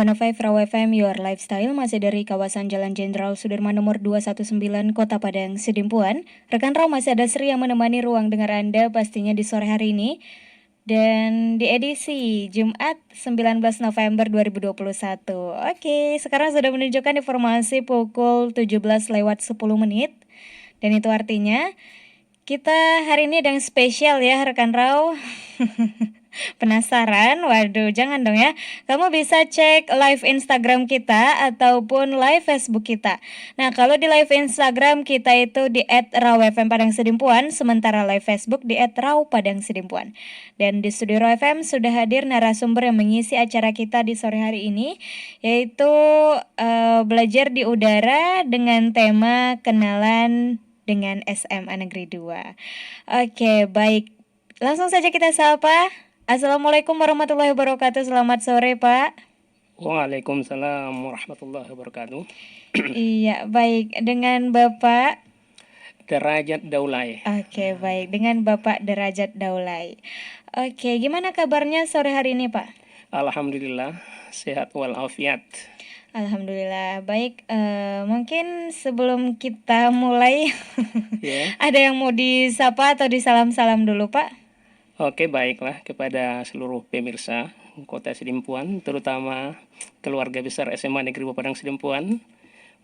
105 Raw FM Your Lifestyle masih dari kawasan Jalan Jenderal Sudirman nomor 219 Kota Padang, Sidimpuan. Rekan Raw masih ada Sri yang menemani ruang dengar Anda pastinya di sore hari ini. Dan di edisi Jumat 19 November 2021. Oke, sekarang sudah menunjukkan informasi pukul 17 lewat 10 menit. Dan itu artinya kita hari ini ada yang spesial ya rekan Raw. Penasaran? Waduh, jangan dong ya. Kamu bisa cek live Instagram kita ataupun live Facebook kita. Nah, kalau di live Instagram kita itu di @rawfm Padang Sidimpuan, sementara live Facebook di @rawpadangsidimpuan. Dan di Studio Raw FM sudah hadir narasumber yang mengisi acara kita di sore hari ini, yaitu belajar di udara dengan tema kenalan dengan SMA Negeri 2. Oke, baik. Langsung saja kita sapa. Assalamualaikum warahmatullahi wabarakatuh. Selamat sore, Pak. Waalaikumsalam warahmatullahi wabarakatuh. Iya, baik. Dengan Bapak Derajat Daulay. Oke, baik. Dengan Bapak Derajat Daulay. Oke, gimana kabarnya sore hari ini, Pak? Alhamdulillah, sehat walafiat. Alhamdulillah, baik. Mungkin sebelum kita mulai, ada yang mau disapa atau disalam-salam dulu, Pak? Oke, baiklah kepada seluruh pemirsa Kota Sidimpuan, terutama keluarga besar SMA Negeri Padang Sidimpuan.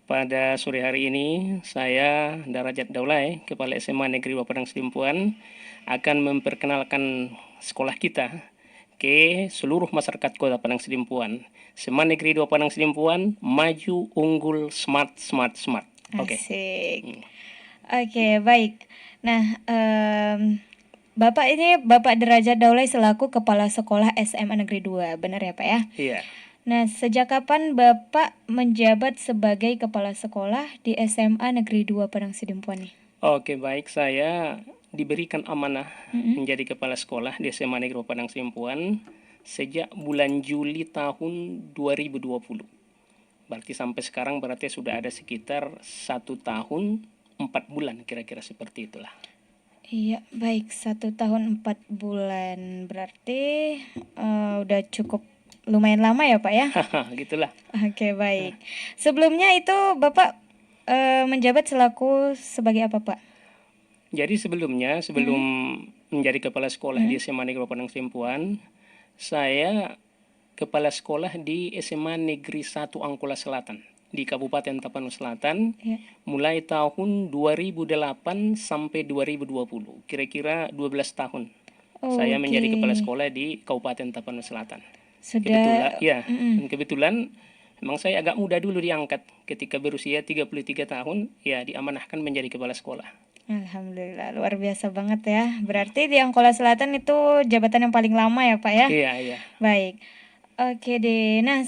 Pada sore hari ini, saya Derajat Daulay, Kepala SMA Negeri Padang Sidimpuan, akan memperkenalkan sekolah kita ke seluruh masyarakat Kota Padang Sidimpuan. SMA Negeri 2 Padang Sidimpuan, maju, unggul, smart. Oke. Asik. Oke, baik. Nah, Bapak ini Bapak Derajat Daulay selaku Kepala Sekolah SMA Negeri 2, benar ya Pak ya? Iya. Nah, sejak kapan Bapak menjabat sebagai Kepala Sekolah di SMA Negeri 2 Padang Sidimpuan nih? Oke, baik. Saya diberikan amanah menjadi Kepala Sekolah di SMA Negeri Padang Sidimpuan sejak bulan Juli tahun 2020. Berarti sampai sekarang berarti sudah ada sekitar 1 tahun 4 bulan kira-kira seperti itulah. Iya, baik. 1 tahun 4 bulan. Berarti udah cukup lumayan lama ya Pak ya? Gitulah. Oke, baik. Sebelumnya itu Bapak menjabat selaku sebagai apa Pak? Jadi sebelum menjadi Kepala Sekolah di SMA Negeri Padang Sidimpuan, saya Kepala Sekolah di SMA Negeri 1 Angkola Selatan di Kabupaten Tapanuli Selatan, mulai tahun 2008 sampai 2020, kira-kira 12 tahun. Saya menjadi Kepala Sekolah di Kabupaten Tapanuli Selatan. Kebetulan memang saya agak muda dulu diangkat ketika berusia 33 tahun, ya diamanahkan menjadi Kepala Sekolah. Alhamdulillah, luar biasa banget ya. Berarti di Angkola Selatan itu jabatan yang paling lama ya Pak ya? Iya. Baik. Oke deh, nah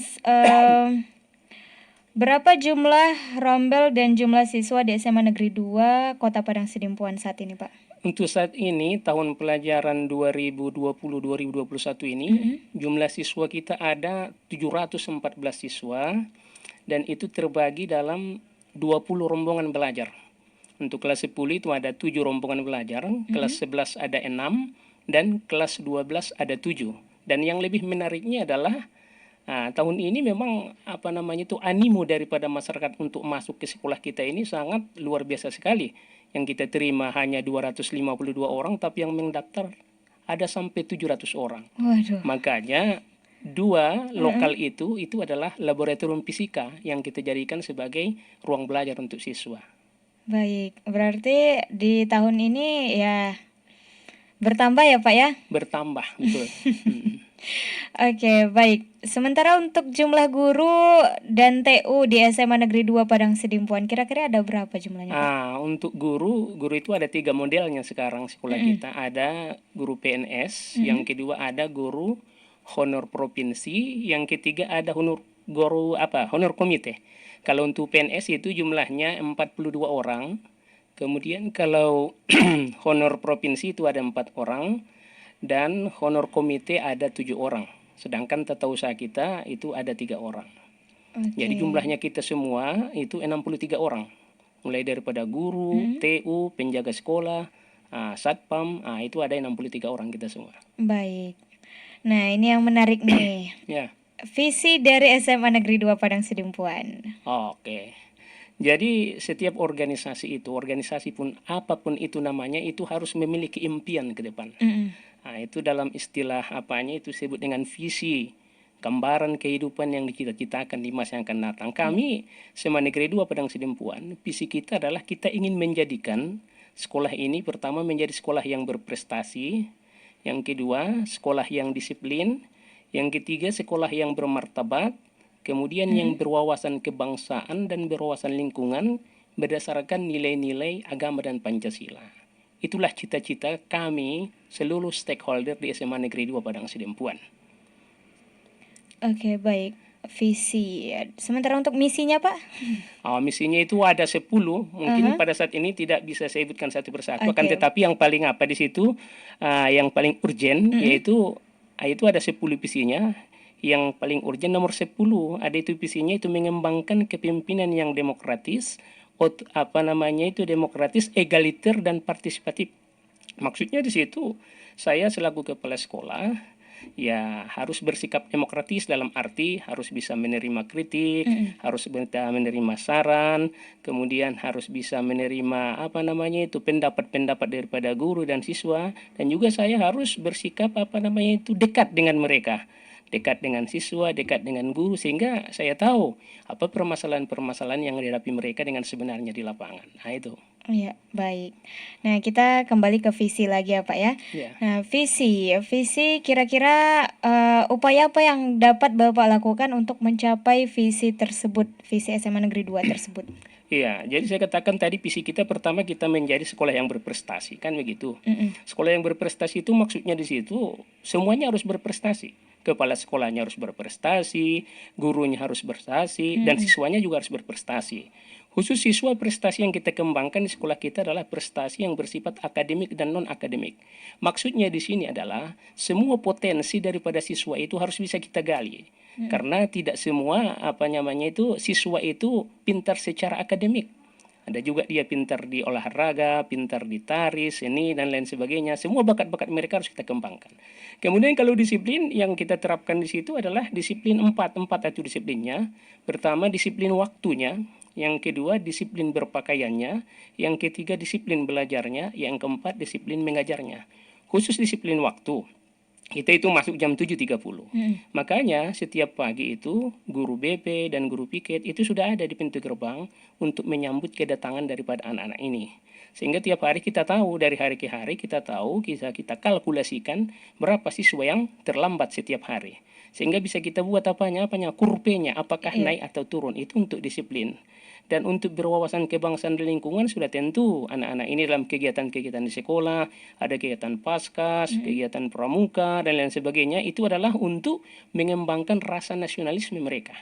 berapa jumlah rombel dan jumlah siswa di SMA Negeri 2 Kota Padang Sidimpuan saat ini Pak? Untuk saat ini, tahun pelajaran 2020-2021 ini, jumlah siswa kita ada 714 siswa, dan itu terbagi dalam 20 rombongan belajar. Untuk kelas 10 itu ada 7 rombongan belajar, kelas 11 ada 6, dan kelas 12 ada 7. Dan yang lebih menariknya adalah tahun ini memang animo daripada masyarakat untuk masuk ke sekolah kita ini sangat luar biasa sekali. Yang kita terima hanya 252 orang, tapi yang mendaftar ada sampai 700 orang. Waduh. Makanya 2 lokal itu adalah laboratorium fisika yang kita jadikan sebagai ruang belajar untuk siswa. Baik, berarti di tahun ini ya bertambah ya Pak ya? Bertambah, betul. Oke, baik. Sementara untuk jumlah guru dan TU di SMA Negeri 2 Padang Sidimpuan, kira-kira ada berapa jumlahnya Pak? Untuk guru itu ada 3 modelnya sekarang sekolah kita. Ada guru PNS, yang kedua ada guru honor provinsi, yang ketiga ada honor komite. Kalau untuk PNS itu jumlahnya 42 orang. Kemudian kalau honor provinsi itu ada 4 orang. Dan honor komite ada 7 orang. Sedangkan tata usaha kita itu ada 3 orang. Jadi jumlahnya kita semua itu 63 orang. Mulai daripada guru, TU, penjaga sekolah, satpam, itu ada 63 orang kita semua. Baik. Nah, ini yang menarik nih. Ya. visi dari SMA Negeri 2 Padang Sidempuan. Oke. Jadi setiap organisasi itu, organisasi pun apapun itu namanya, itu harus memiliki impian ke depan. Nah, itu dalam istilah apanya itu disebut dengan visi, gambaran kehidupan yang dicita-citakan di masa yang akan datang. Kami SMA Negeri 2 Padang Sidempuan, visi kita adalah kita ingin menjadikan sekolah ini pertama menjadi sekolah yang berprestasi, yang kedua sekolah yang disiplin, yang ketiga sekolah yang bermartabat, kemudian yang berwawasan kebangsaan dan berwawasan lingkungan berdasarkan nilai-nilai agama dan Pancasila. Itulah cita-cita kami seluruh stakeholder di SMA Negeri 2 Padang Sidempuan. Oke, baik. Visi. Sementara untuk misinya, Pak? Misinya itu ada 10. Mungkin pada saat ini tidak bisa saya sebutkan satu persatu. Akan tetapi yang paling apa di situ, yang paling urgent yaitu itu ada 10 visinya. Yang paling urgent nomor 10 ada itu visinya, itu mengembangkan kepemimpinan yang demokratis, demokratis, egaliter dan partisipatif. Maksudnya di situ saya selaku kepala sekolah ya harus bersikap demokratis dalam arti harus bisa menerima kritik, harus bisa menerima saran, kemudian harus bisa menerima pendapat-pendapat daripada guru dan siswa, dan juga saya harus bersikap dekat dengan mereka. Dekat dengan siswa, dekat dengan guru, sehingga saya tahu apa permasalahan-permasalahan yang dihadapi mereka dengan sebenarnya di lapangan. Nah, itu. Iya, baik. Nah, kita kembali ke visi lagi ya, Pak ya. Ya. Nah, visi kira-kira upaya apa yang dapat Bapak lakukan untuk mencapai visi tersebut, visi SMA Negeri 2 tersebut? Iya, jadi saya katakan tadi visi kita pertama kita menjadi sekolah yang berprestasi, kan begitu. Sekolah yang berprestasi itu maksudnya di situ semuanya harus berprestasi. Kepala sekolahnya harus berprestasi, gurunya harus berprestasi, dan siswanya juga harus berprestasi. Khusus siswa, prestasi yang kita kembangkan di sekolah kita adalah prestasi yang bersifat akademik dan non-akademik. Maksudnya di sini adalah semua potensi daripada siswa itu harus bisa kita gali. Karena tidak semua siswa itu pintar secara akademik. Ada juga dia pintar di olahraga, pintar di tari, seni, dan lain sebagainya. Semua bakat-bakat mereka harus kita kembangkan. Kemudian kalau disiplin yang kita terapkan di situ adalah disiplin 4 itu disiplinnya. Pertama, disiplin waktunya. Yang kedua, disiplin berpakaiannya. Yang ketiga, disiplin belajarnya. Yang keempat, disiplin mengajarnya. Khusus disiplin waktu, kita itu masuk jam 7.30. Makanya setiap pagi itu guru BP dan guru piket itu sudah ada di pintu gerbang untuk menyambut kedatangan daripada anak-anak ini. Sehingga tiap hari kita tahu, dari hari ke hari kita tahu, kita kalkulasikan berapa siswa yang terlambat setiap hari. Sehingga bisa kita buat kurvenya, apakah naik atau turun, itu untuk disiplin. Dan untuk berwawasan kebangsaan dan lingkungan sudah tentu anak-anak ini dalam kegiatan-kegiatan di sekolah, ada kegiatan paskas, kegiatan pramuka, dan lain sebagainya, itu adalah untuk mengembangkan rasa nasionalisme mereka.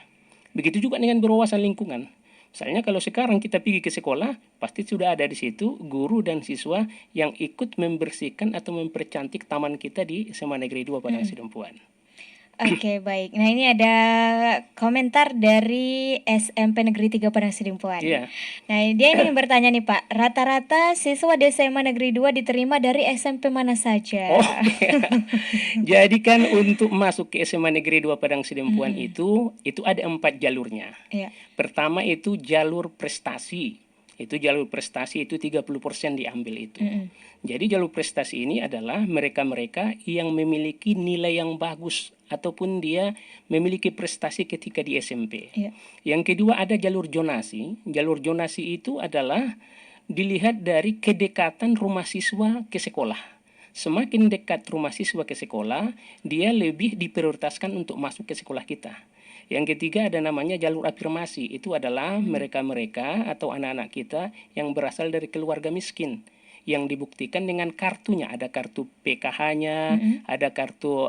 Begitu juga dengan berwawasan lingkungan. Misalnya kalau sekarang kita pergi ke sekolah, pasti sudah ada di situ guru dan siswa yang ikut membersihkan atau mempercantik taman kita di SMA Negeri 2 Padang Sidempuan. Oke, baik. Nah, ini ada komentar dari SMP Negeri 3 Padang Sidempuan. Iya. Nah, dia ini bertanya nih, Pak. Rata-rata siswa di SMA Negeri 2 diterima dari SMP mana saja? Jadi kan untuk masuk ke SMA Negeri 2 Padang Sidempuan itu ada 4 jalurnya. Iya. Pertama itu jalur prestasi. Itu jalur prestasi itu 30% diambil itu. Jadi jalur prestasi ini adalah mereka-mereka yang memiliki nilai yang bagus ataupun dia memiliki prestasi ketika di SMP. Yang kedua ada jalur zonasi. Jalur zonasi itu adalah dilihat dari kedekatan rumah siswa ke sekolah. Semakin dekat rumah siswa ke sekolah, dia lebih diprioritaskan untuk masuk ke sekolah kita. Yang ketiga ada namanya jalur afirmasi. Itu adalah mereka-mereka atau anak-anak kita yang berasal dari keluarga miskin, yang dibuktikan dengan kartunya. Ada kartu PKH-nya, ada kartu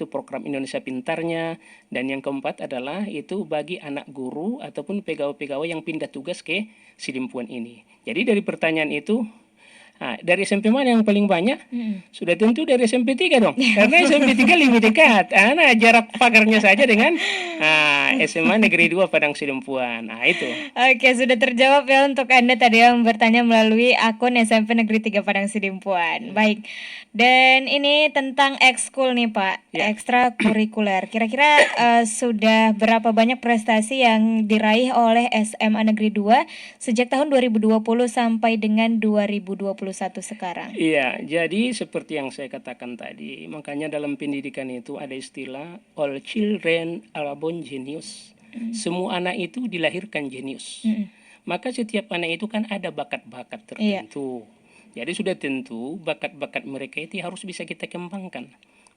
program Indonesia Pintarnya, dan yang keempat adalah itu bagi anak guru ataupun pegawai-pegawai yang pindah tugas ke Sidempuan ini. Jadi dari pertanyaan itu Nah, dari SMP mana yang paling banyak? Mm-mm. Sudah tentu dari SMP 3 dong. Karena SMP 3 lebih dekat. Nah, jarak pagarnya saja dengan SMA Negeri 2 Padang Sidempuan. Nah, itu. Oke, sudah terjawab ya untuk Anda tadi yang bertanya melalui akun SMP Negeri 3 Padang Sidimpuan. Baik. Dan ini tentang ekskul nih, Pak. Ya. Ekstrakurikuler. Kira-kira sudah berapa banyak prestasi yang diraih oleh SMA Negeri 2 sejak tahun 2020 sampai dengan 2021 sekarang? Iya, jadi seperti yang saya katakan tadi, makanya dalam pendidikan itu ada istilah all children are born genius. Semua anak itu dilahirkan jenius. Maka setiap anak itu kan ada bakat-bakat tertentu. Jadi sudah tentu bakat-bakat mereka itu harus bisa kita kembangkan.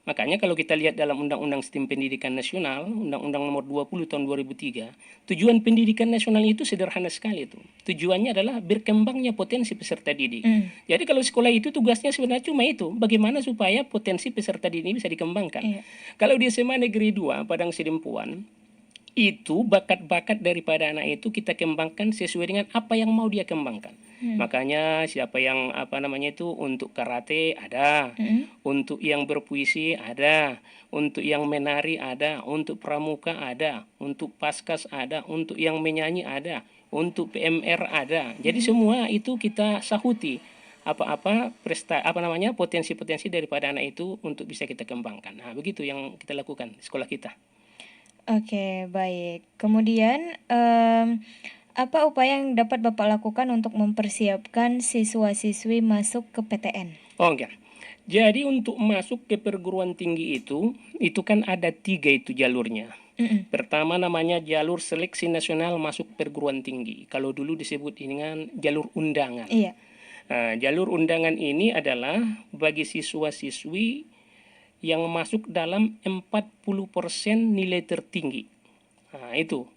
Makanya kalau kita lihat dalam Undang-Undang Sistem Pendidikan Nasional, Undang-Undang Nomor 20 Tahun 2003, tujuan pendidikan nasional itu sederhana sekali itu. Tujuannya adalah berkembangnya potensi peserta didik. Jadi kalau sekolah itu tugasnya sebenarnya cuma itu, bagaimana supaya potensi peserta didik ini bisa dikembangkan. Kalau di SMA Negeri 2 Padang Sidempuan, itu bakat-bakat daripada anak itu kita kembangkan sesuai dengan apa yang mau dia kembangkan. Makanya siapa yang untuk karate ada, untuk yang berpuisi ada, untuk yang menari ada, untuk pramuka ada, untuk paskas ada, untuk yang menyanyi ada, untuk PMR ada. Jadi semua itu kita sahuti potensi-potensi daripada anak itu untuk bisa kita kembangkan. Nah, begitu yang kita lakukan di sekolah kita. Oke, baik. Kemudian, apa upaya yang dapat Bapak lakukan untuk mempersiapkan siswa-siswi masuk ke PTN? Oh enggak. Jadi untuk masuk ke perguruan tinggi itu kan ada 3 itu jalurnya. Pertama namanya jalur seleksi nasional masuk perguruan tinggi. Kalau dulu disebut dengan jalur undangan. Iya. Nah, jalur undangan ini adalah bagi siswa-siswi yang masuk dalam 40% nilai tertinggi. Nah, itu.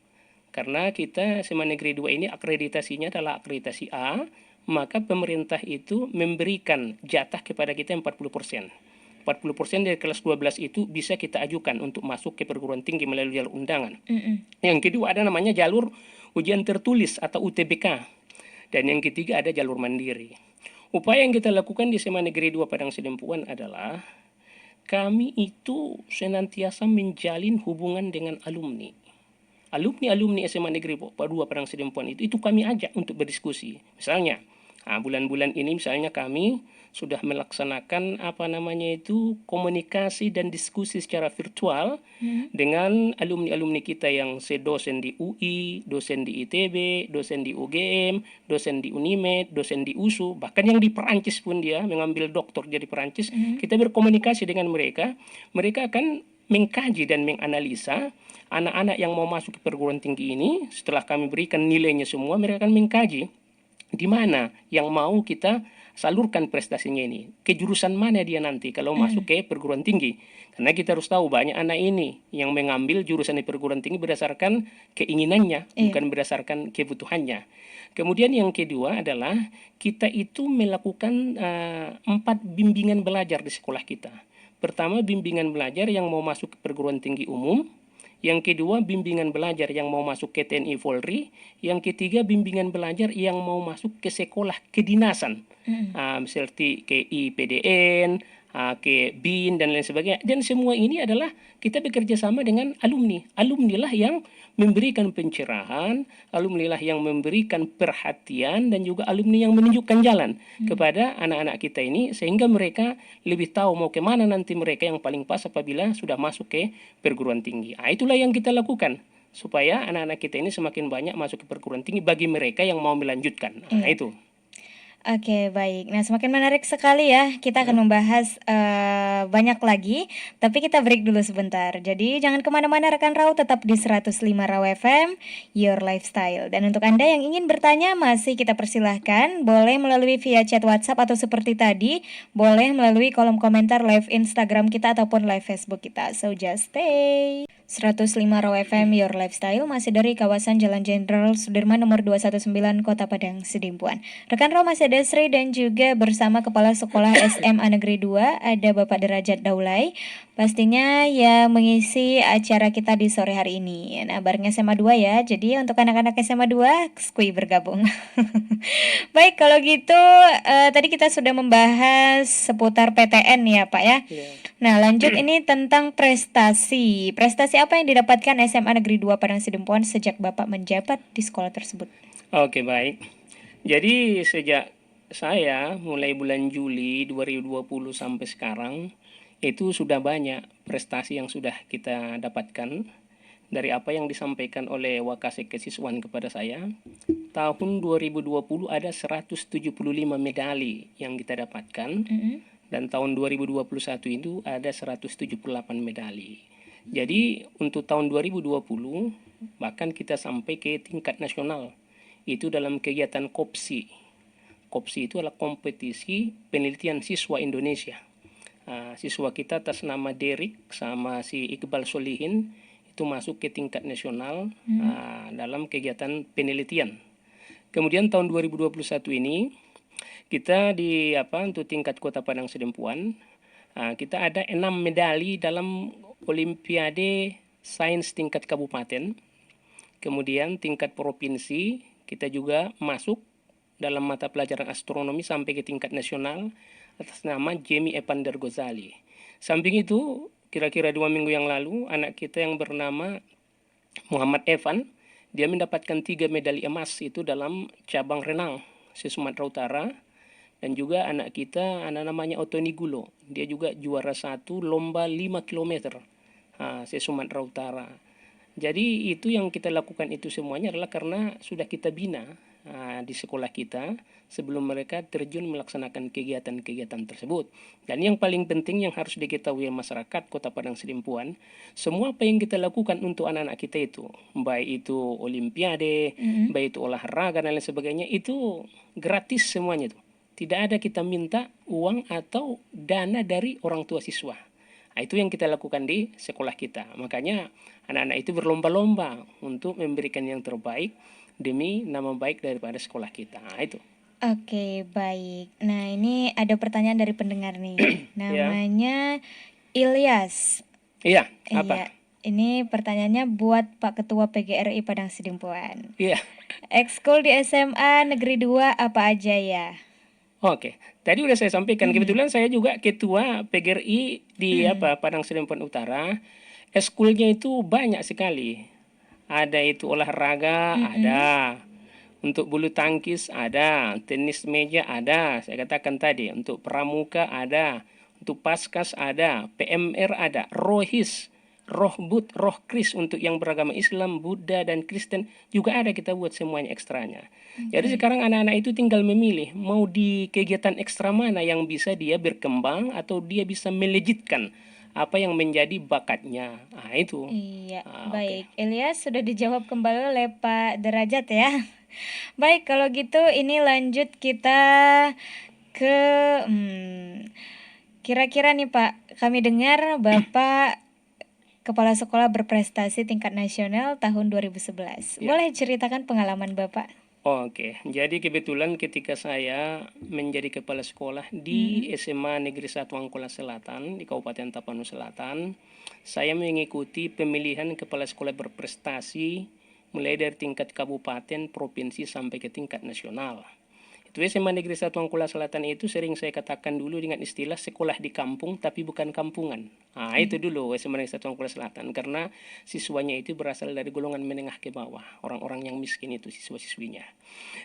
Karena kita SMA Negeri 2 ini akreditasinya adalah akreditasi A, maka pemerintah itu memberikan jatah kepada kita 40%. 40% dari kelas 12 itu bisa kita ajukan untuk masuk ke perguruan tinggi melalui jalur undangan. Yang kedua ada namanya jalur ujian tertulis atau UTBK. Dan yang ketiga ada jalur mandiri. Upaya yang kita lakukan di SMA Negeri 2 Padang Sidempuan adalah kami itu senantiasa menjalin hubungan dengan alumni. Alumni SMA Negeri 2 Padang Sidempuan itu kami ajak untuk berdiskusi. Misalnya, bulan-bulan ini misalnya kami sudah melaksanakan komunikasi dan diskusi secara virtual dengan alumni-alumni kita yang dosen di UI, dosen di ITB, dosen di UGM, dosen di Unimed, dosen di USU, bahkan yang di Perancis pun dia mengambil doktor jadi Perancis. Kita berkomunikasi dengan mereka. Mereka akan mengkaji dan menganalisa anak-anak yang mau masuk ke perguruan tinggi ini. Setelah kami berikan nilainya semua, mereka akan mengkaji di mana yang mau kita salurkan prestasinya ini, ke jurusan mana dia nanti kalau masuk ke perguruan tinggi. Karena kita harus tahu banyak anak ini yang mengambil jurusan di perguruan tinggi berdasarkan keinginannya, bukan berdasarkan kebutuhannya. Kemudian yang kedua adalah kita itu melakukan 4 bimbingan belajar di sekolah kita. Pertama, bimbingan belajar yang mau masuk ke perguruan tinggi umum. Yang kedua, bimbingan belajar yang mau masuk ke TNI Polri. Yang ketiga, bimbingan belajar yang mau masuk ke sekolah kedinasan. Seperti ke IPDN, ke BIN, dan lain sebagainya. Dan semua ini adalah kita bekerja sama dengan alumni. Alumni lah yang memberikan pencerahan, alumni lah yang memberikan perhatian, dan juga alumni yang menunjukkan jalan kepada anak-anak kita ini, sehingga mereka lebih tahu mau kemana nanti mereka yang paling pas apabila sudah masuk ke perguruan tinggi. Itulah yang kita lakukan supaya anak-anak kita ini semakin banyak masuk ke perguruan tinggi bagi mereka yang mau melanjutkan. Itu. Oke, baik. Nah, semakin menarik sekali ya. Kita akan membahas banyak lagi, tapi kita break dulu sebentar. Jadi jangan kemana-mana rekan Rau, tetap di 105 Rau FM, Your Lifestyle. Dan untuk Anda yang ingin bertanya, masih kita persilahkan. Boleh melalui via chat WhatsApp atau seperti tadi, boleh melalui kolom komentar live Instagram kita ataupun live Facebook kita. So just stay. 105 Raw FM Your Lifestyle masih dari kawasan Jalan Jenderal Sudirman nomor 219 Kota Padang Sidimpuan. Rekan Raw masih ada Sri dan juga bersama Kepala Sekolah SMA Negeri 2 ada Bapak Derajat Daulay. Pastinya yang mengisi acara kita di sore hari ini. Nah, bareng SMA 2 ya. Jadi untuk anak-anak SMA 2 skui bergabung. Baik, kalau gitu tadi kita sudah membahas seputar PTN ya, Pak ya. Ya. Nah, lanjut ini tentang prestasi. Prestasi apa yang didapatkan SMA Negeri 2 Padang Sidempuan sejak Bapak menjabat di sekolah tersebut? Oke, baik. Jadi sejak saya mulai bulan Juli 2020 sampai sekarang, itu sudah banyak prestasi yang sudah kita dapatkan dari apa yang disampaikan oleh Wakasek Kesiswan kepada saya. Tahun 2020 ada 175 medali yang kita dapatkan. Dan tahun 2021 itu ada 178 medali. Jadi untuk tahun 2020 bahkan kita sampai ke tingkat nasional. Itu dalam kegiatan KOPSI. KOPSI itu adalah kompetisi penelitian siswa Indonesia. Siswa kita atas nama Derek sama si Iqbal Solihin itu masuk ke tingkat nasional dalam kegiatan penelitian. Kemudian tahun 2021 ini kita untuk tingkat Kota Padang Sidempuan, kita ada 6 medali dalam Olimpiade Sains tingkat kabupaten. Kemudian tingkat provinsi kita juga masuk dalam mata pelajaran astronomi sampai ke tingkat nasional atas nama Jamie Evander Ghazali. Samping itu, kira-kira 2 minggu yang lalu, anak kita yang bernama Muhammad Evan, dia mendapatkan 3 medali emas itu dalam cabang renang se-Sumatera Utara. Dan juga anak kita, namanya Otoni Gulo, dia juga juara 1 lomba 5 km se-Sumatera Utara. Jadi itu yang kita lakukan itu semuanya adalah karena sudah kita bina di sekolah kita sebelum mereka terjun melaksanakan kegiatan-kegiatan tersebut. Dan yang paling penting yang harus diketahui masyarakat Kota Padang Sidempuan, semua apa yang kita lakukan untuk anak-anak kita itu, baik itu olimpiade, baik itu olahraga dan lain sebagainya, itu gratis semuanya itu. Tidak ada kita minta uang atau dana dari orang tua siswa. Itu yang kita lakukan di sekolah kita. Makanya anak-anak itu berlomba-lomba untuk memberikan yang terbaik demi nama baik daripada sekolah kita. Itu. Oke, baik. Nah, ini ada pertanyaan dari pendengar nih. Ya. Namanya Ilyas. Iya, apa? Iya. Ini pertanyaannya buat Pak Ketua PGRI Padang Sidempuan. Iya. Ekskul di SMA Negeri 2 apa aja ya? Oke, tadi udah saya sampaikan. Kebetulan saya juga ketua PGRI di Padang Sidempuan Utara. Eskulnya itu banyak sekali. Ada itu olahraga, ada. Untuk bulu tangkis ada, tenis meja ada. Saya katakan tadi, untuk pramuka ada, untuk paskas ada, PMR ada, rohis, rohbut, roh kris untuk yang beragama Islam, Buddha dan Kristen juga ada, kita buat semuanya ekstranya. Jadi sekarang anak-anak itu tinggal memilih mau di kegiatan ekstra mana yang bisa dia berkembang atau dia bisa melejitkan apa yang menjadi bakatnya. Itu. Iya, Oke. baik. Ilyas sudah dijawab kembali oleh Pak Derajat ya. Baik, kalau gitu ini lanjut kita ke kira-kira nih Pak, kami dengar Bapak Kepala Sekolah berprestasi tingkat nasional tahun 2011. Ya. Boleh ceritakan pengalaman Bapak? Oke, jadi kebetulan ketika saya menjadi kepala sekolah di SMA Negeri 1 Angkola Selatan di Kabupaten Tapanuli Selatan, saya mengikuti pemilihan kepala sekolah berprestasi mulai dari tingkat kabupaten, provinsi sampai ke tingkat nasional. Itu SMA Negeri 1 Angkola Selatan itu sering saya katakan dulu dengan istilah sekolah di kampung tapi bukan kampungan. Itu dulu SMA Negeri 1 Angkola Selatan, karena siswanya itu berasal dari golongan menengah ke bawah, orang-orang yang miskin itu siswa-siswinya.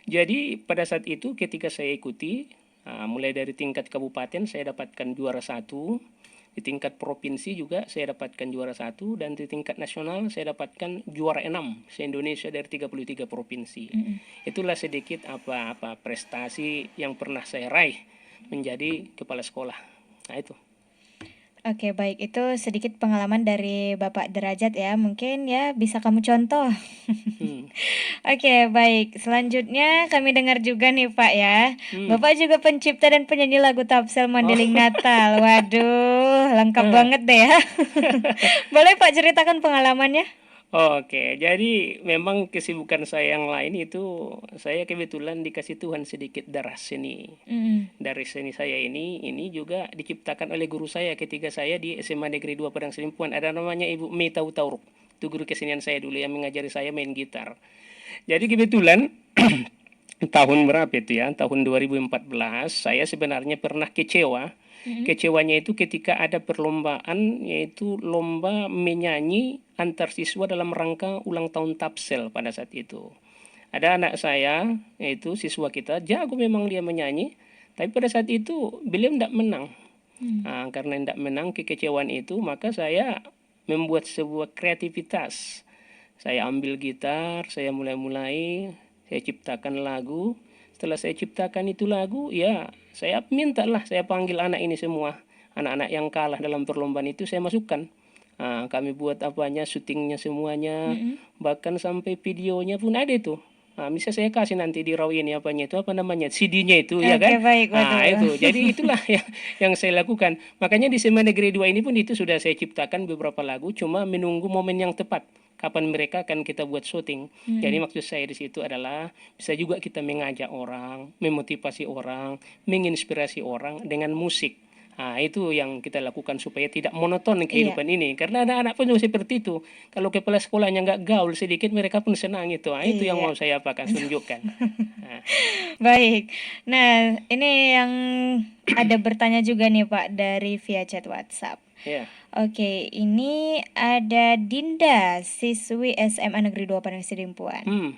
Jadi pada saat itu ketika saya ikuti, mulai dari tingkat kabupaten saya dapatkan juara 1, di tingkat provinsi juga saya dapatkan juara 1, dan di tingkat nasional saya dapatkan juara 6 se-Indonesia dari 33 provinsi. Itulah sedikit apa prestasi yang pernah saya raih menjadi kepala sekolah. Itu. Oke, baik. Itu sedikit pengalaman dari Bapak Derajat ya. Mungkin ya bisa kamu contoh. Hmm. Oke, baik. Selanjutnya kami dengar juga nih Pak ya. Hmm. Bapak juga pencipta dan penyanyi lagu Tapsel Oh. Mandeling Natal. Waduh, lengkap Ah. banget deh ya. Boleh Pak ceritakan pengalamannya? Oke, jadi memang kesibukan saya yang lain itu saya kebetulan dikasih Tuhan sedikit darah seni. Mm. Dari seni saya ini juga diciptakan oleh guru saya ketika saya di SMA Negeri 2 Padang Sidimpuan. Ada namanya Ibu Mita Utauruk. Itu guru kesenian saya dulu yang mengajari saya main gitar. Jadi kebetulan tahun berapa itu ya? Tahun 2014 saya sebenarnya pernah kecewa. Kecewanya itu ketika ada perlombaan yaitu lomba menyanyi antar siswa dalam rangka ulang tahun Tapsel pada saat itu. Ada anak saya, yaitu siswa kita, jago memang dia menyanyi, tapi pada saat itu beliau tidak menang. Nah, karena tidak menang kekecewaan itu, maka saya membuat sebuah kreativitas. Saya ambil gitar, saya mulai-mulai, saya ciptakan lagu. Setelah saya ciptakan itu lagu, ya saya mintalah, saya panggil anak ini semua. Anak-anak yang kalah dalam perlombaan itu saya masukkan. Nah, kami buat apanya, syutingnya semuanya, bahkan sampai videonya pun ada itu. Nah, bisa saya kasih nanti di raw ini apanya itu, apa namanya, CD-nya itu, ya Oke, kan? baik. Nah, Waduh. itu. Jadi itulah yang saya lakukan. Makanya di SMA Negeri 2 ini pun itu sudah saya ciptakan beberapa lagu, cuma menunggu momen yang tepat. Kapan mereka akan kita buat syuting. Jadi maksud saya di situ adalah bisa juga kita mengajak orang, memotivasi orang, menginspirasi orang dengan musik. Nah, itu yang kita lakukan supaya tidak monoton Iya. kehidupan ini. Karena anak-anak pun juga seperti itu. Kalau kepala sekolahnya nggak gaul sedikit, mereka pun senang itu. Nah, itu yang Iya. mau saya apakan, tunjukkan. Nah, Baik. Nah, ini yang ada bertanya juga nih Pak dari via chat WhatsApp. ya. Oke, ini ada Dinda, siswi SMA Negeri 2 Padang Sidimpuan. Hmm.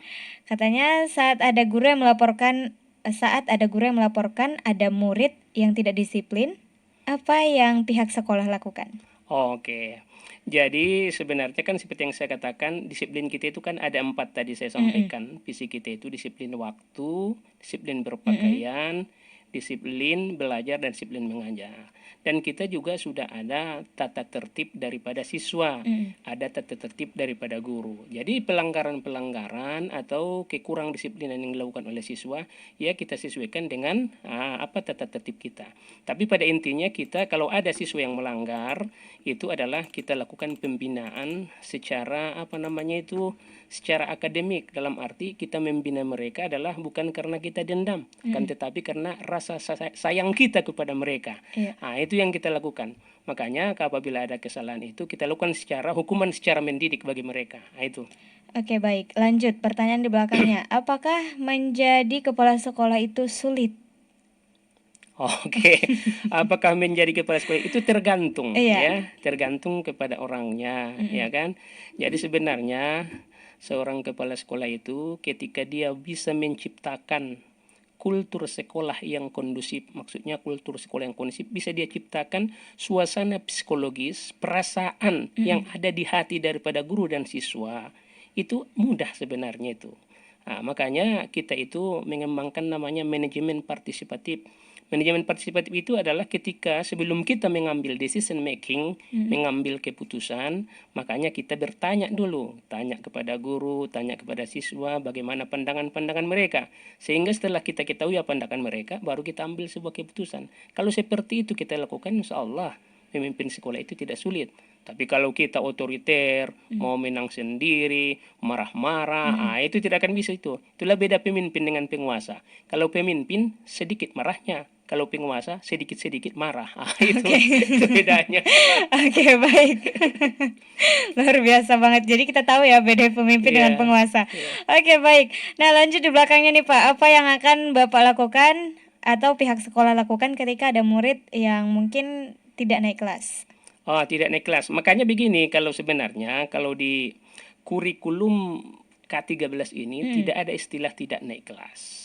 Katanya saat ada guru yang melaporkan ada murid yang tidak disiplin, apa yang pihak sekolah lakukan? Oke. Jadi sebenarnya kan seperti yang saya katakan, disiplin kita itu kan ada 4 tadi saya sampaikan. Fisik kita itu disiplin waktu, disiplin berpakaian, disiplin belajar, dan disiplin mengajar. Dan kita juga sudah ada tata tertib daripada siswa, ada tata tertib daripada guru. Jadi pelanggaran-pelanggaran atau kekurang disiplinan yang dilakukan oleh siswa, ya kita sesuaikan dengan apa tata tertib kita. Tapi pada intinya kita kalau ada siswa yang melanggar, itu adalah kita lakukan pembinaan secara apa namanya itu, secara akademik, dalam arti kita membina mereka adalah bukan karena kita dendam, kan tetapi karena rasa sayang kita kepada mereka. Iya. Nah, itu yang kita lakukan. Makanya apabila ada kesalahan itu kita lakukan secara hukuman secara mendidik bagi mereka. Nah, itu. Oke, baik. Lanjut pertanyaan di belakangnya. Apakah menjadi kepala sekolah itu sulit? Oke, apakah menjadi kepala sekolah itu tergantung Iya. ya, tergantung kepada orangnya, ya kan. Jadi sebenarnya seorang kepala sekolah itu ketika dia bisa menciptakan kultur sekolah yang kondusif, maksudnya kultur sekolah yang kondusif, bisa dia ciptakan suasana psikologis, perasaan yang ada di hati daripada guru dan siswa, itu mudah sebenarnya itu. Nah, makanya kita itu mengembangkan namanya manajemen partisipatif. Manajemen partisipatif itu adalah ketika sebelum kita mengambil decision making, mengambil keputusan, makanya kita bertanya dulu, tanya kepada guru, tanya kepada siswa, bagaimana pandangan-pandangan mereka. Sehingga setelah kita ketahui apa pandangan mereka, baru kita ambil sebuah keputusan. Kalau seperti itu kita lakukan, insya Allah memimpin sekolah itu tidak sulit. Tapi kalau kita otoriter, mau menang sendiri, marah-marah, itu tidak akan bisa itu. Itulah beda pemimpin dengan penguasa. Kalau pemimpin sedikit marahnya, kalau penguasa sedikit-sedikit marah. Itu bedanya. Oke, baik. Luar biasa banget. Jadi kita tahu ya beda pemimpin dengan Iya, penguasa. iya. Oke, baik. Nah, lanjut di belakangnya nih Pak. Apa yang akan Bapak lakukan atau pihak sekolah lakukan ketika ada murid yang mungkin tidak naik kelas? Oh, tidak naik kelas. Makanya begini, kalau sebenarnya kalau di kurikulum K13 ini tidak ada istilah tidak naik kelas.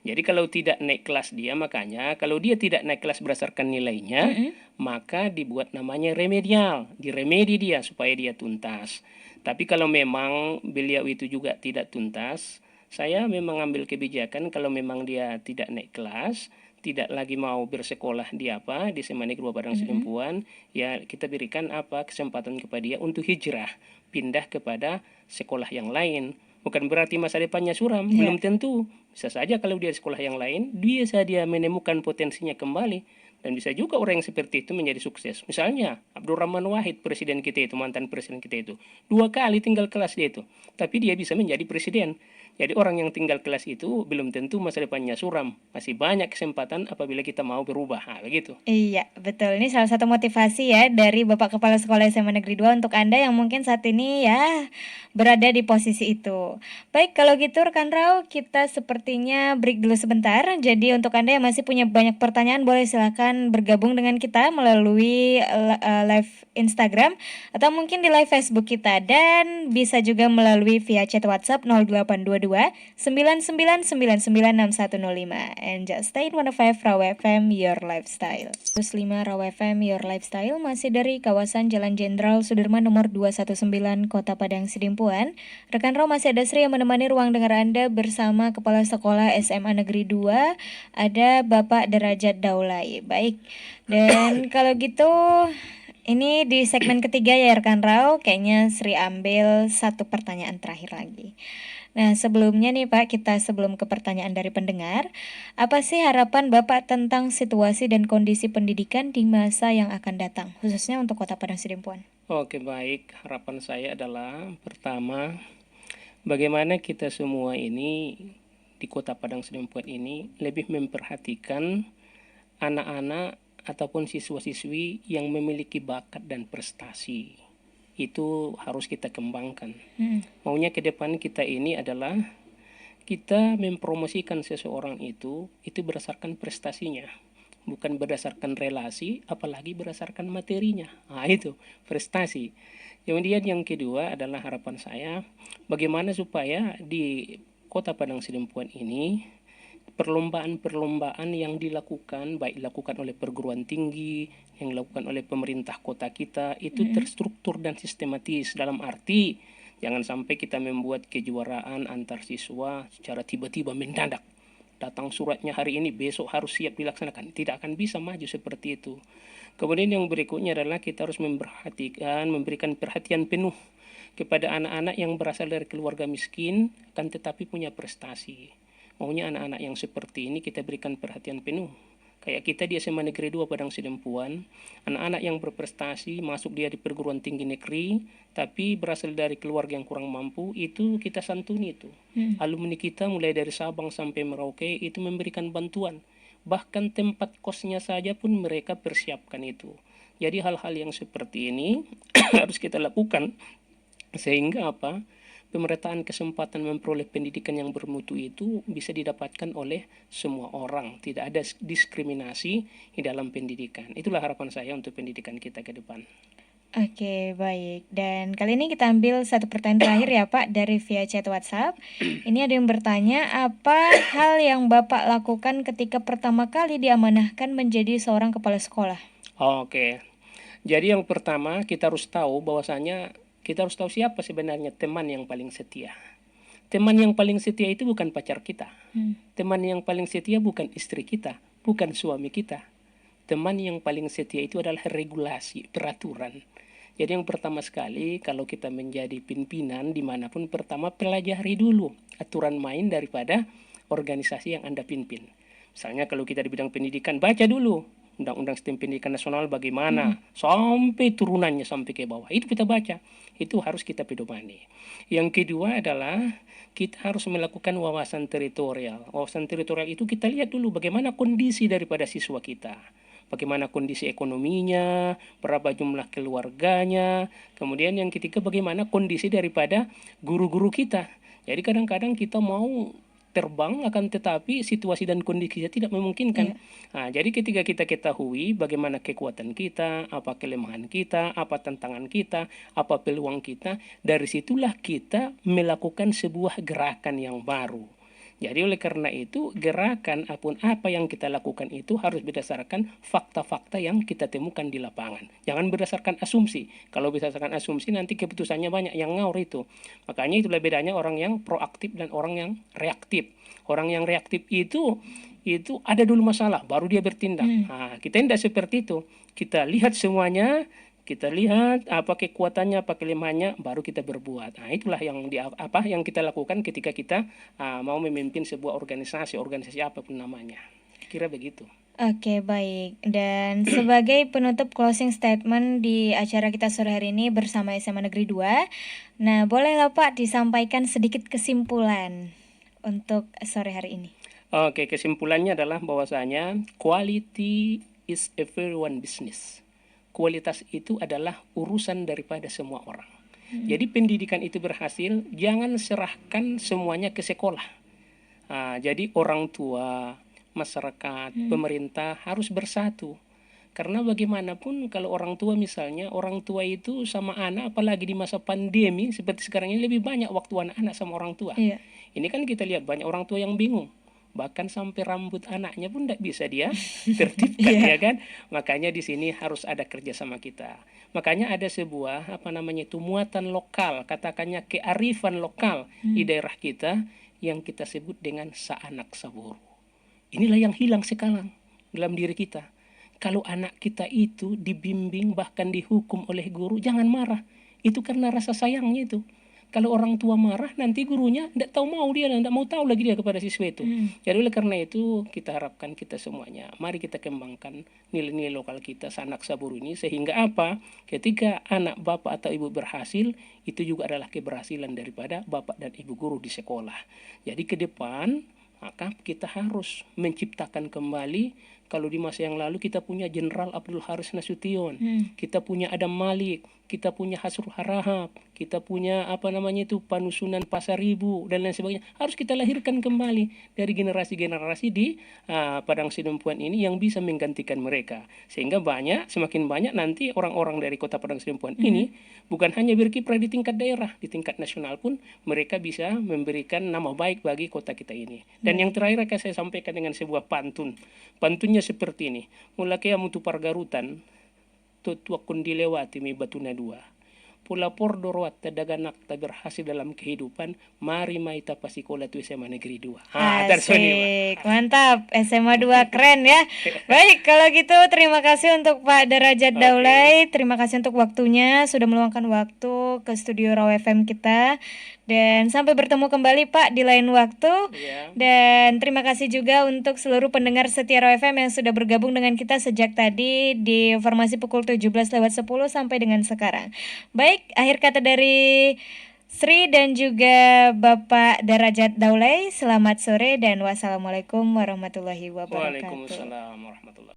Jadi kalau tidak naik kelas dia, makanya kalau dia tidak naik kelas berdasarkan nilainya, maka dibuat namanya remedial, diremedi dia supaya dia tuntas. Tapi kalau memang beliau itu juga tidak tuntas, saya memang ambil kebijakan kalau memang dia tidak naik kelas, tidak lagi mau bersekolah di SMA Negeri 2 Padang Sidempuan, ya kita berikan kesempatan kepada dia untuk hijrah, pindah kepada sekolah yang lain. Bukan berarti masa depannya suram, belum tentu. Bisa saja kalau dia di sekolah yang lain, bisa dia menemukan potensinya kembali. Dan bisa juga orang yang seperti itu menjadi sukses. Misalnya Abdurrahman Wahid, presiden kita itu, mantan presiden kita itu, 2 kali tinggal kelas dia itu, tapi dia bisa menjadi presiden. Jadi orang yang tinggal kelas itu belum tentu masa depannya suram. Masih banyak kesempatan apabila kita mau berubah. Nah, begitu. Iya, betul. Ini salah satu motivasi ya dari Bapak Kepala Sekolah SMA Negeri 2 untuk Anda yang mungkin saat ini ya berada di posisi itu. Baik, kalau gitu rekan Rau, kita sepertinya break dulu sebentar. Jadi untuk Anda yang masih punya banyak pertanyaan, boleh silakan bergabung dengan kita melalui live Instagram atau mungkin di live Facebook kita, dan bisa juga melalui via chat WhatsApp 0822 99996105. And just stay in 105 Raw FM, your lifestyle. 105 Raw FM, your lifestyle, masih dari kawasan Jalan Jenderal Sudirman nomor 219 Kota Padang Sidempuan. Rekan Raw, masih ada Sri yang menemani ruang dengar Anda bersama Kepala Sekolah SMA Negeri 2, ada Bapak Derajat Daulay. Baik, dan kalau gitu ini di segmen ketiga ya rekan Rau, kayaknya Sri ambil satu pertanyaan terakhir lagi. Nah, sebelumnya nih Pak, sebelum ke pertanyaan dari pendengar, apa sih harapan Bapak tentang situasi dan kondisi pendidikan di masa yang akan datang, khususnya untuk Kota Padang Sidempuan? Oke, baik. Harapan saya adalah pertama, bagaimana kita semua ini di Kota Padang Sidempuan ini lebih memperhatikan anak-anak ataupun siswa-siswi yang memiliki bakat dan prestasi. Itu harus kita kembangkan. Maunya ke depan kita ini adalah kita mempromosikan seseorang itu berdasarkan prestasinya, bukan berdasarkan relasi, apalagi berdasarkan materinya. Nah, itu prestasi. Kemudian yang kedua adalah harapan saya, bagaimana supaya di Kota Padang Sidempuan ini perlombaan-perlombaan yang dilakukan, baik dilakukan oleh perguruan tinggi, yang dilakukan oleh pemerintah kota kita, itu terstruktur dan sistematis. Dalam arti, jangan sampai kita membuat kejuaraan antar siswa secara tiba-tiba mendadak. Datang suratnya hari ini, besok harus siap dilaksanakan. Tidak akan bisa maju seperti itu. Kemudian yang berikutnya adalah kita harus memberikan perhatian penuh kepada anak-anak yang berasal dari keluarga miskin, kan tetapi punya prestasi. Maunya anak-anak yang seperti ini kita berikan perhatian penuh. Kayak kita di SMA Negeri 2 Padang Sidempuan, anak-anak yang berprestasi, masuk dia di perguruan tinggi negeri, tapi berasal dari keluarga yang kurang mampu, itu kita santuni itu. Alumni kita mulai dari Sabang sampai Merauke itu memberikan bantuan. Bahkan tempat kosnya saja pun mereka persiapkan itu. Jadi hal-hal yang seperti ini harus kita lakukan, sehingga pemerataan kesempatan memperoleh pendidikan yang bermutu itu bisa didapatkan oleh semua orang. Tidak ada diskriminasi di dalam pendidikan. Itulah harapan saya untuk pendidikan kita ke depan. Oke, baik. Dan kali ini kita ambil satu pertanyaan terakhir ya Pak, dari via chat WhatsApp. Ini ada yang bertanya, apa hal yang Bapak lakukan ketika pertama kali diamanahkan menjadi seorang kepala sekolah? Oke. Jadi yang pertama kita harus tahu bahwasanya kita harus tahu siapa sebenarnya teman yang paling setia. Teman yang paling setia itu bukan pacar kita. Teman yang paling setia bukan istri kita, bukan suami kita. Teman yang paling setia itu adalah regulasi, peraturan. Jadi yang pertama sekali kalau kita menjadi pimpinan dimanapun, pertama pelajari dulu aturan main daripada organisasi yang Anda pimpin. Misalnya kalau kita di bidang pendidikan, baca dulu Undang-Undang Sistem Pendidikan Nasional bagaimana, sampai turunannya sampai ke bawah. Itu kita baca, itu harus kita pedomani. Yang kedua adalah kita harus melakukan wawasan teritorial. Wawasan teritorial itu kita lihat dulu bagaimana kondisi daripada siswa kita. Bagaimana kondisi ekonominya, berapa jumlah keluarganya. Kemudian yang ketiga bagaimana kondisi daripada guru-guru kita. Jadi kadang-kadang kita mau terbang akan tetapi situasi dan kondisinya tidak memungkinkan. Nah, jadi ketika kita ketahui bagaimana kekuatan kita, apa kelemahan kita, apa tantangan kita, apa peluang kita, dari situlah kita melakukan sebuah gerakan yang baru. Jadi oleh karena itu gerakan apapun apa yang kita lakukan itu harus berdasarkan fakta-fakta yang kita temukan di lapangan. Jangan berdasarkan asumsi. Kalau berdasarkan asumsi nanti keputusannya banyak yang ngawur itu. Makanya itulah bedanya orang yang proaktif dan orang yang reaktif. Orang yang reaktif itu itu ada dulu masalah, baru dia bertindak. Nah, kita tidak seperti itu. Kita lihat semuanya, kita lihat apa kekuatannya, apa kelemahannya, baru kita berbuat. Nah, itulah yang yang kita lakukan ketika kita mau memimpin sebuah organisasi apapun namanya. Kira begitu. Oke, baik. Dan sebagai penutup closing statement di acara kita sore hari ini bersama SMA Negeri 2, nah boleh nggak Pak disampaikan sedikit kesimpulan untuk sore hari ini? Oke, kesimpulannya adalah bahwasanya quality is everyone business. Kualitas itu adalah urusan daripada semua orang. Jadi pendidikan itu berhasil, jangan serahkan semuanya ke sekolah. Jadi orang tua, masyarakat, pemerintah harus bersatu. Karena bagaimanapun kalau orang tua misalnya, orang tua itu sama anak, apalagi di masa pandemi seperti sekarang ini, lebih banyak waktu anak-anak sama orang tua. Iya. Ini kan kita lihat banyak orang tua yang bingung. Bahkan sampai rambut anaknya pun tidak bisa dia tertibkan, ya kan? Makanya di sini harus ada kerjasama kita. Makanya ada sebuah muatan lokal, katakannya kearifan lokal di daerah kita yang kita sebut dengan saanak saburu. Inilah yang hilang sekarang dalam diri kita. Kalau anak kita itu dibimbing bahkan dihukum oleh guru, jangan marah. Itu karena rasa sayangnya itu. Kalau orang tua marah, nanti gurunya tidak mau tahu lagi dia kepada siswa itu. Jadi oleh karena itu kita harapkan kita semuanya, mari kita kembangkan nilai-nilai lokal kita, sanak sabur ini, sehingga apa? Ketika anak bapak atau ibu berhasil, itu juga adalah keberhasilan daripada bapak dan ibu guru di sekolah. Jadi ke depan, maka kita harus menciptakan kembali. Kalau di masa yang lalu kita punya Jenderal Abdul Haris Nasution, kita punya Adam Malik, kita punya Hasrul Harahap, kita punya Panusunan Pasaribu dan lain sebagainya. Harus kita lahirkan kembali dari generasi-generasi di Padang Sidempuan ini yang bisa menggantikan mereka. Sehingga semakin banyak nanti orang-orang dari kota Padang Sidempuan ini bukan hanya berkiprah di tingkat daerah, di tingkat nasional pun mereka bisa memberikan nama baik bagi kota kita ini. Dan yang terakhir akan saya sampaikan dengan sebuah pantun. Pantunnya seperti ini. Mulakea mutu pargarutan, tutuakun dilewati mi batuna dua. Pula pordorowat daganak tak berhasil dalam kehidupan, mari maita pasikola tu SMA Negeri 2. Asik, mantap, SMA 2 keren ya. Baik, kalau gitu terima kasih untuk Pak Derajat Daulay. Terima kasih untuk waktunya, sudah meluangkan waktu ke studio Raw FM kita. Dan sampai bertemu kembali Pak di lain waktu. Dan terima kasih juga untuk seluruh pendengar setia Raw FM yang sudah bergabung dengan kita sejak tadi di informasi pukul 17:10 sampai dengan sekarang. Baik, akhir kata dari Sri dan juga Bapak Derajat Daulay, selamat sore dan wassalamualaikum warahmatullahi wabarakatuh. Waalaikumsalam warahmatullahi wabarakatuh.